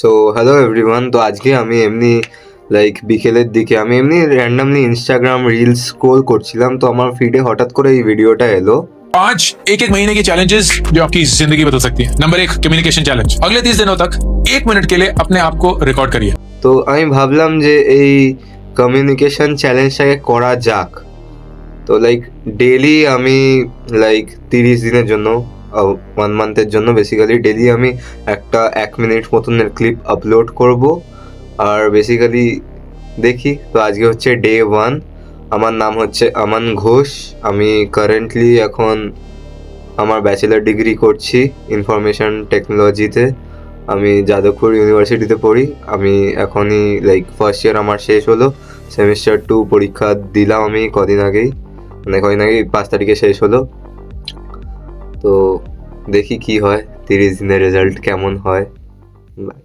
So hello everyone. তো আজকে আমি এমনি বিকেলের দিকে আমি এমনি র্যান্ডামলি ইনস্টাগ্রাম রিলস স্ক্রোল করছিলাম, তো আমার ফিডে হঠাৎ করে এই ভিডিওটা এলো। 5 एक एक महीने की चैलेंजेस जो आपकी जिंदगी बदल सकती है। Number 1, communication challenge. अगले 30 दिनों तक 1 मिनट के लिए अपने आप को रिकॉर्ड करिए। তো আমি ভাবলাম যে এই কমিউনিকেশন চ্যালেঞ্জটাকে করা যাক। তো ডেলি আমি 30 দিনের জন্য 1 মান্থের জন্য বেসিক্যালি ডেলি আমি একটা 1 মিনিট মতনের ক্লিপ আপলোড করব। আর বেসিক্যালি দেখি। তো আজকে হচ্ছে ডে 1। আমার নাম হচ্ছে আমান ঘোষ। আমি কারেন্টলি এখন আমার ব্যাচেলার ডিগ্রি করছি ইনফরমেশন টেকনোলজিতে। আমি যাদবপুর ইউনিভার্সিটিতে পড়ি। আমি এখনই ফার্স্ট ইয়ার আমার শেষ হলো। সেমিস্টার 2 পরীক্ষা দিলাম আমি কদিন আগেই, 5 তারিখে শেষ হলো। তো দেখি কি হয়, 30 দিনের রেজাল্ট কেমন হয়। বাই।